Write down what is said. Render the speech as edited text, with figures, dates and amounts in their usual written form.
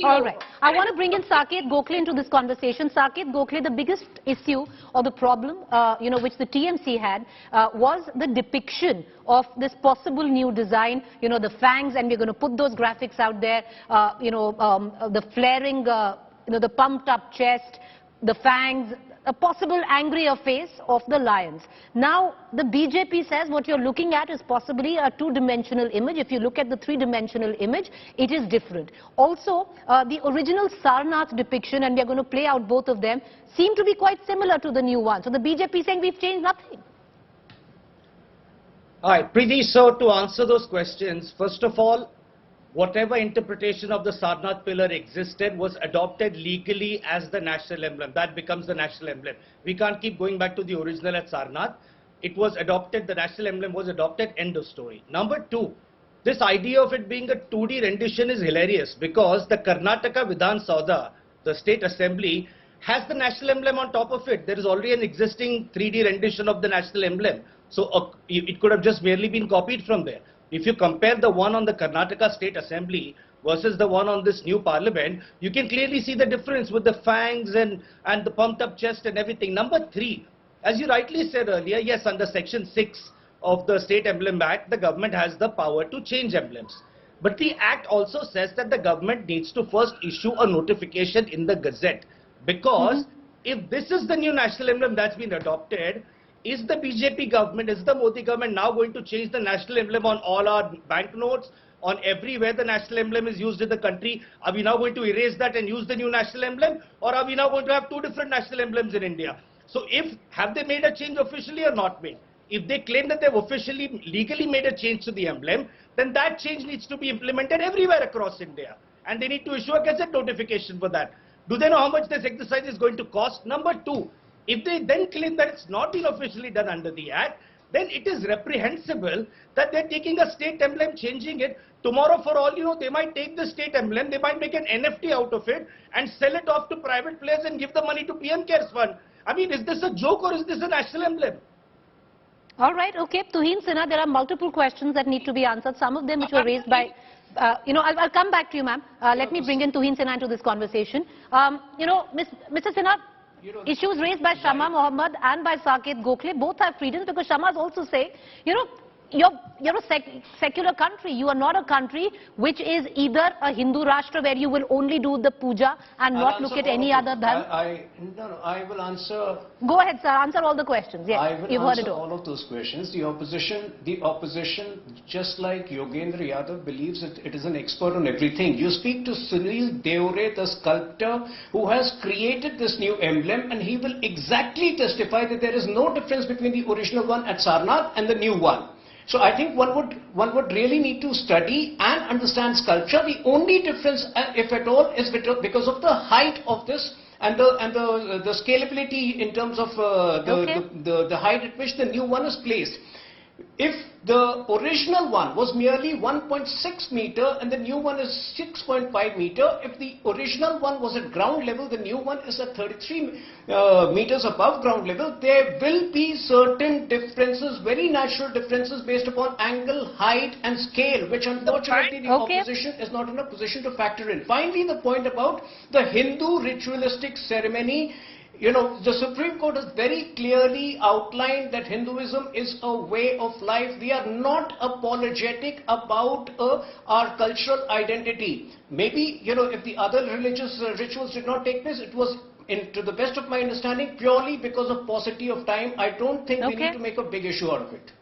All right. I want to bring in Saket Gokhale into this conversation. Saket Gokhale, the biggest issue or the problem, which the TMC had was the depiction of this possible new design, the fangs, and we're going to put those graphics out there, the flaring, the pumped up chest, the fangs, a possible angrier face of the lions. Now, the BJP says what you're looking at is possibly a two-dimensional image. If you look at the three-dimensional image, it is different. Also, the original Sarnath depiction, and we're going to play out both of them, seem to be quite similar to the new one. So the BJP is saying we've changed nothing. All right, Preeti, so to answer those questions, first of all, whatever interpretation of the Sarnath pillar existed was adopted legally as the national emblem. That becomes the national emblem. We can't keep going back to the original at Sarnath. It was adopted, the national emblem was adopted, end of story. Number two, this idea of it being a 2D rendition is hilarious because the Karnataka Vidhan Sabha, the state assembly, has the national emblem on top of it. There is already an existing 3D rendition of the national emblem. So it could have just merely been copied from there. If you compare the one on the Karnataka State Assembly versus the one on this new parliament, you can clearly see the difference with the fangs and the pumped up chest and everything. Number three, as you rightly said earlier, yes, under Section 6 of the State Emblem Act, the government has the power to change emblems. But the Act also says that the government needs to first issue a notification in the Gazette. Because if this is the new national emblem that's been adopted, is the BJP government, is the Modi government now going to change the national emblem on all our banknotes, on everywhere the national emblem is used in the country? Are we now going to erase that and use the new national emblem? Or are we now going to have two different national emblems in India? So have they made a change officially or not made? If they claim that they've officially, legally made a change to the emblem, then that change needs to be implemented everywhere across India. And they need to issue a Gazette notification for that. Do they know how much this exercise is going to cost? Number two, if they then claim that it's not been officially done under the Act, then it is reprehensible that they're taking a state emblem, changing it. Tomorrow, for all you know, they might take the state emblem, they might make an NFT out of it and sell it off to private players and give the money to PM CARES Fund. I mean, is this a joke or is this a national emblem? All right, okay. Tuhin Sinha, there are multiple questions that need to be answered. Some of them which were raised by... I'll come back to you, ma'am. Let me bring in Tuhin Sinha into this conversation. Mr. Sinha, issues raised by Shama Mohammed and by Saket Gokhale both have freedoms, because Shama's also saying, you're a secular country. You are not a country which is either a Hindu Rashtra where you will only do the puja and not look at any other dharma. I will answer. Go ahead, sir. Answer all the questions. Yes, I will you've answer heard it all of those questions. The opposition, just like Yogendra Yadav, believes that it is an expert on everything. You speak to Sunil Deore, the sculptor who has created this new emblem, and he will exactly testify that there is no difference between the original one at Sarnath and the new one. So I think one would really need to study and understand sculpture. The only difference, if at all, is because of the height of this and the scalability in terms of the height at which the new one is placed. If the original one was merely 1.6 meter and the new one is 6.5 meter, if the original one was at ground level, the new one is at 33 meters above ground level, there will be certain differences, very natural differences based upon angle, height and scale, which unfortunately the opposition is not in a position to factor in. Finally, the point about the Hindu ritualistic ceremony. The Supreme Court has very clearly outlined that Hinduism is a way of life. We are not apologetic about our cultural identity. Maybe, if the other religious rituals did not take place, it was, to the best of my understanding, purely because of paucity of time. I don't think we need to make a big issue out of it.